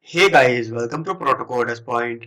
Hey guys, welcome to Protocoders Point.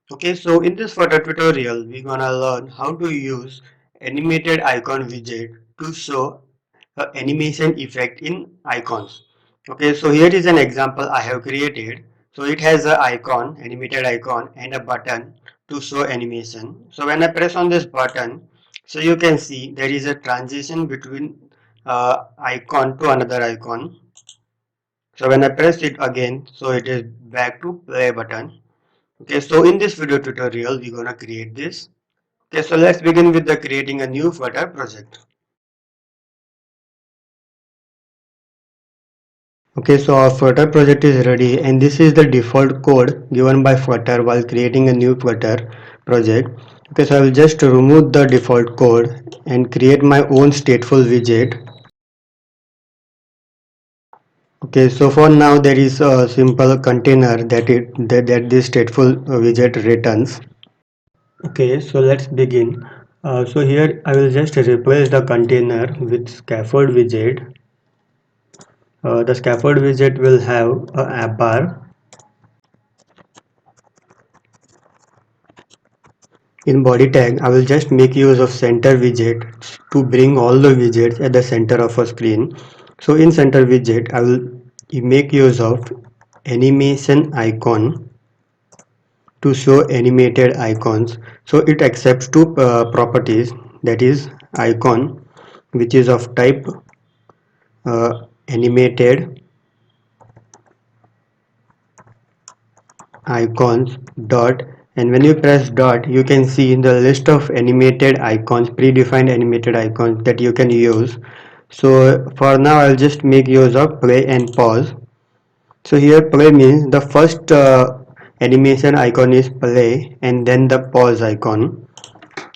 Okay, so in this photo tutorial, we're gonna learn how to use animated icon widget to show a animation effect in icons. Okay, so here is an example I have created. So it has an icon, animated icon, and a button to show animation. So when I press on this button, so you can see there is a transition between icon to another icon. So when I press it again, so it is back to play button. Okay, so in this video tutorial, we're gonna create this. Okay, so let's begin with the creating a new Flutter project. Okay, so our Flutter project is ready and this is the default code given by Flutter while creating a new Flutter project. Okay, so I will just remove the default code and create my own stateful widget. Okay, so for now there is a simple container that this stateful widget returns. Okay, so let's begin. So here I will just replace the container with scaffold widget. The scaffold widget will have a app bar. In body tag, I will just make use of center widget to bring all the widgets at the center of a screen. So in center widget, I will make use of animation icon to show animated icons. So it accepts two properties, that is icon, which is of type animated icons dot, and when you press dot you can see the list of animated icons, predefined animated icons that you can use. So for now I'll just make use of play and pause. So here play means the first animation icon is play and then the pause icon,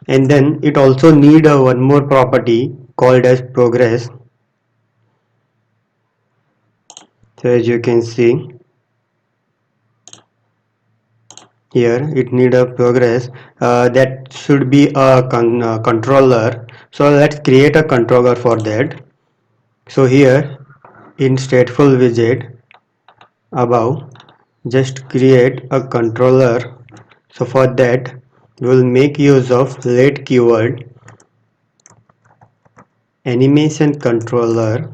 and then it also need one more property called as progress. So as you can see here it need a progress, that should be a controller. So let's create a controller for that. So here in stateful widget above, just create a controller. So for that we will make use of let keyword animation controller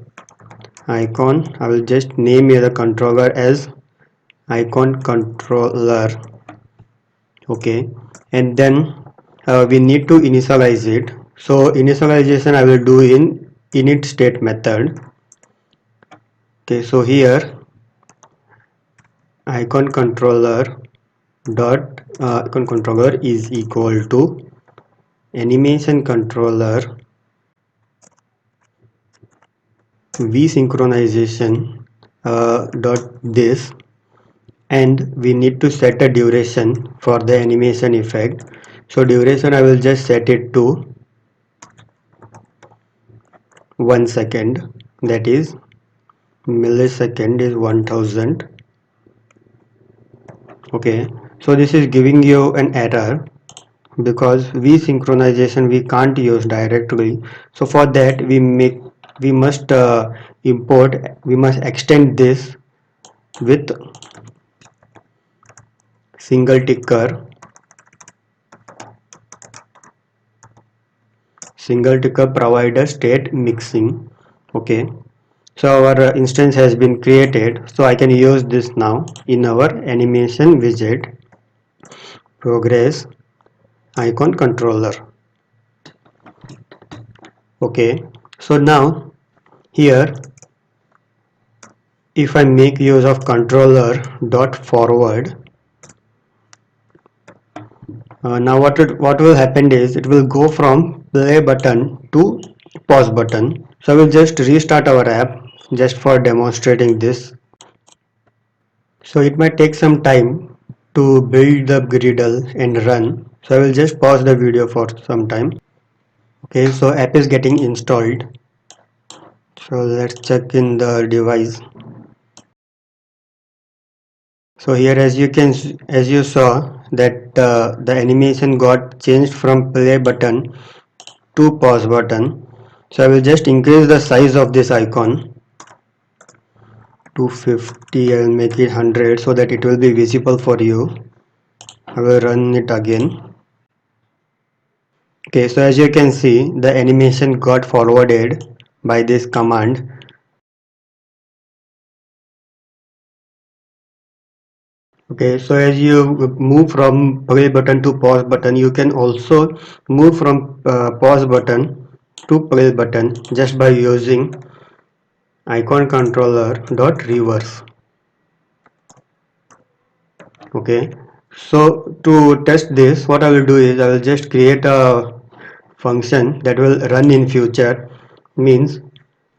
icon. I will just name here the controller as icon controller. Okay, and then we need to initialize it. So initialization I will do in init state method. Okay, so here icon controller dot icon controller is equal to animation controller v synchronization dot this, and we need to set a duration for the animation effect. So duration I will just set it to 1 second, that is millisecond is 1000. Okay, so this is giving you an error because v synchronization we can't use directly. So for that we must import, we must extend this with single ticker provider state mixing. Okay, so our instance has been created, so I can use this now in our animation widget progress icon controller. Okay, so now here if I make use of controller dot forward, now what will happen is it will go from play button to pause button. So I will just restart our app just for demonstrating this. So it might take some time to build the Gradle and run. So I will just pause the video for some time. Okay, so app is getting installed. So let's check in the device. So here as you saw that the animation got changed from play button to pause button. So I will just increase the size of this icon. 250. I will make it 100 so that it will be visible for you. I will run it again. Okay, so as you can see, the animation got forwarded by this command. Okay, so as you move from play button to pause button, you can also move from pause button to play button just by using icon controller dot reverse. Okay, so to test this, what I will do is I will just create a function that will run in future, means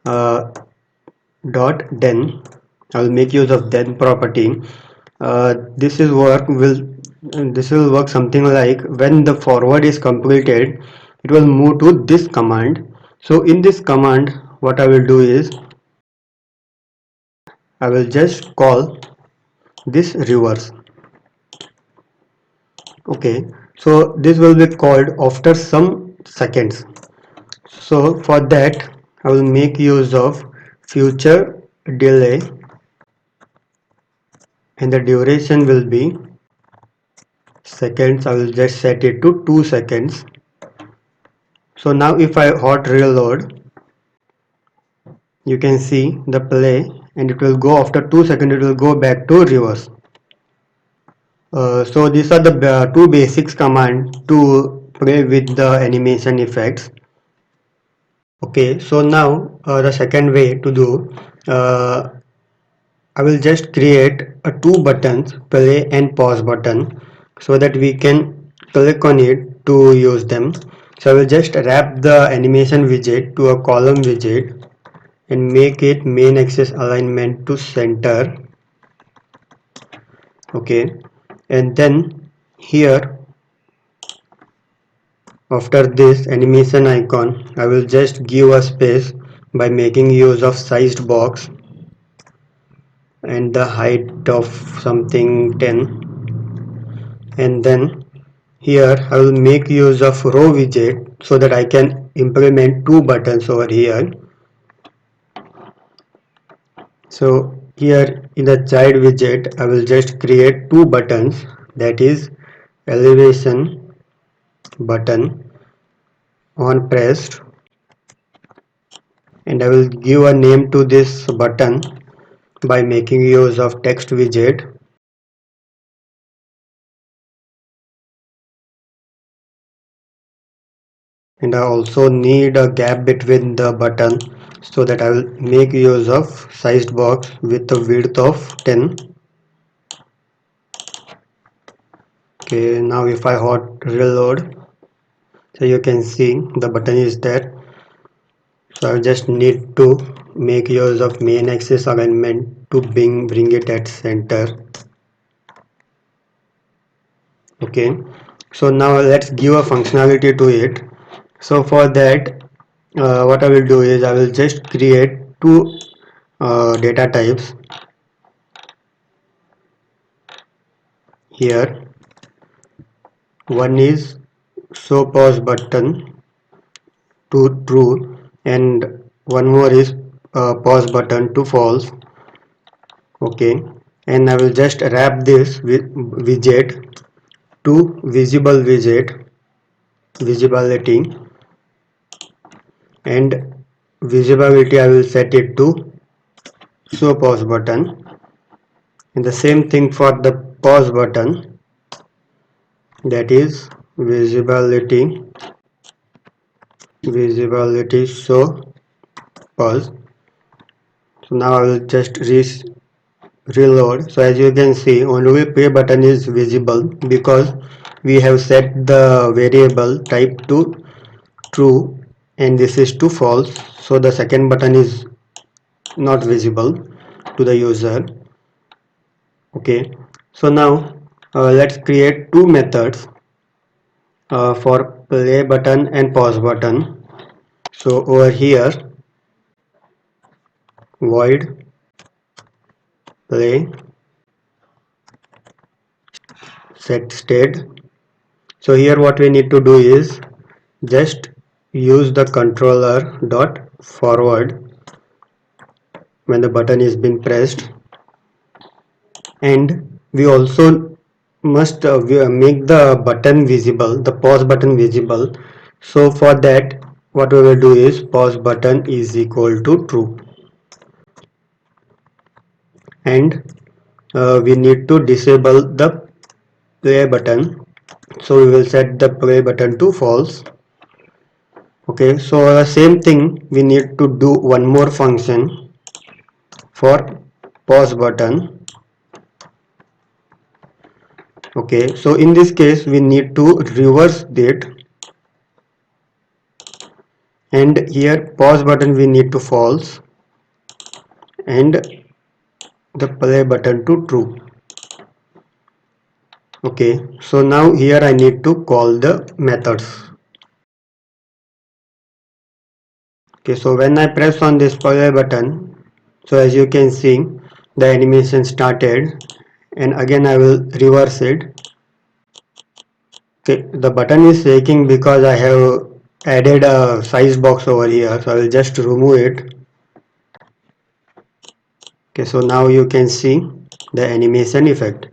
uh, dot then. I will make use of then property. This is work will this will work something like when the forward is completed, it will move to this command. So in this command, what I will do is I will just call this reverse. Okay, so this will be called after some seconds. So for that, I will make use of future delay, and the duration will be seconds. I will just set it to 2 seconds. So now if I hot reload, you can see the play, and it will go after 2 seconds, it will go back to reverse. So these are the two basics command to play with the animation effects. Okay, so now the second way to do, uh, I will just create a two buttons, play and pause button, so that we can click on it to use them. So I will just wrap the animation widget to a column widget and make it main axis alignment to center. Okay, and then here after this animation icon, I will just give a space by making use of sized box and the height of something 10, and then here I will make use of row widget so that I can implement two buttons over here. So here in the child widget I will just create two buttons, that is elevation button on pressed, and I will give a name to this button by making use of text widget, and I also need a gap between the button so that I will make use of sized box with a width of 10. Okay, now if I hot reload, so you can see the button is there. So I just need to make use of main axis alignment to bring it at center. Okay, so now let's give a functionality to it. So for that, what I will do is I will just create two data types here. One is show pause button to true, and one more is pause button to false. Okay, and I will just wrap this with widget to visible widget visibility, and visibility I will set it to show pause button, and the same thing for the pause button, that is visibility show pause. So now I will just reload. So as you can see, only play button is visible because we have set the variable type to true and this is to false, so the second button is not visible to the user. Okay, so now let's create two methods for play button and pause button. So over here, void play set state. So here what we need to do is just use the controller dot forward when the button is been pressed, and we also must make the button visible, the pause button visible. So for that, what we will do is pause button is equal to true, and we need to disable the play button. So we will set the play button to false. Okay, so the same thing we need to do one more function for pause button. Okay, so in this case we need to reverse it, and here pause button we need to false and the play button to true. Okay, so now here I need to call the methods. Okay, so when I press on this play button, so as you can see the animation started, and again I will reverse it. Okay, the button is shaking because I have added a size box over here, so I will just remove it. Okay, so now you can see the animation effect.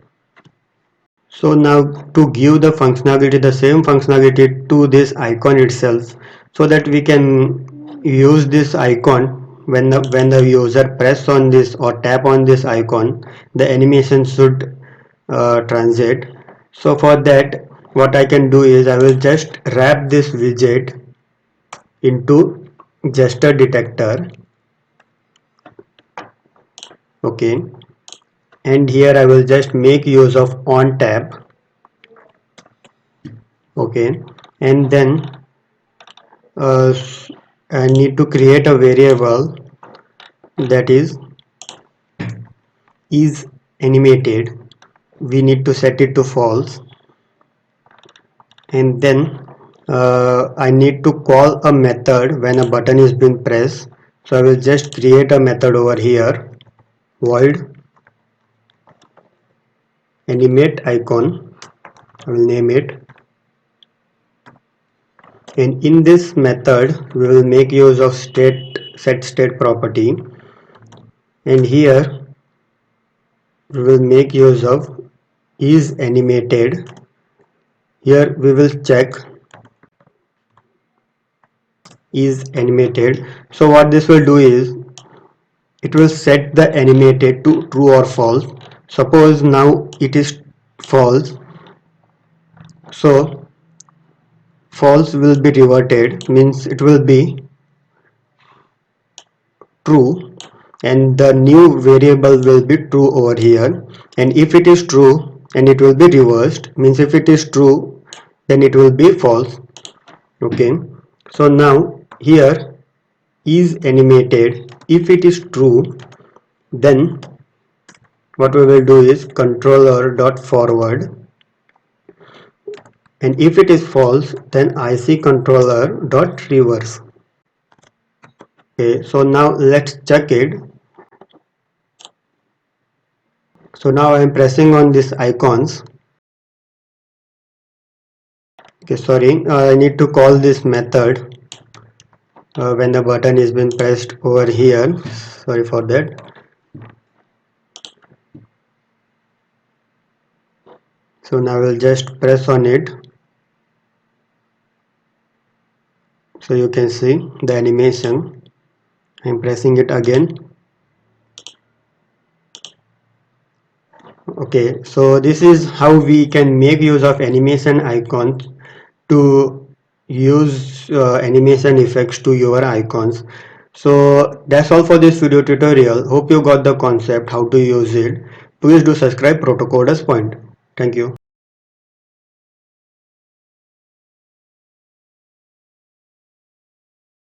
So now to give the functionality, the same functionality to this icon itself, so that we can use this icon when the user press on this or tap on this icon, the animation should transit. So for that, what I can do is I will just wrap this widget into gesture detector. Okay, and here I will just make use of on tap. Okay, and then uh, I need to create a variable that is animated. We need to set it to false, and then I need to call a method when a button is being pressed. So I will just create a method over here, void animate icon. I will name it, and in this method we will make use of set state property, and here we will make use of is animated. Here we will check is animated. So what this will do is it will set the animated to true or false. Suppose now it is false, so false will be reverted, means it will be true, and the new variable will be true over here. And if it is true, and it will be reversed, means if it is true then it will be false. Okay, so now here is animated, if it is true, then what we will do is controller dot forward, and if it is false then IC controller dot reverse. Okay, so now let's check it. So now I am pressing on these icons. Okay, sorry, I need to call this method when the button is been pressed over here. Sorry for that. So now we'll just press on it. So you can see the animation. I'm pressing it again. Okay, so this is how we can make use of animation icons to use animation effects to your icons. So that's all for this video tutorial. Hope you got the concept how to use it. Please do subscribe Protocoders Point. Thank you.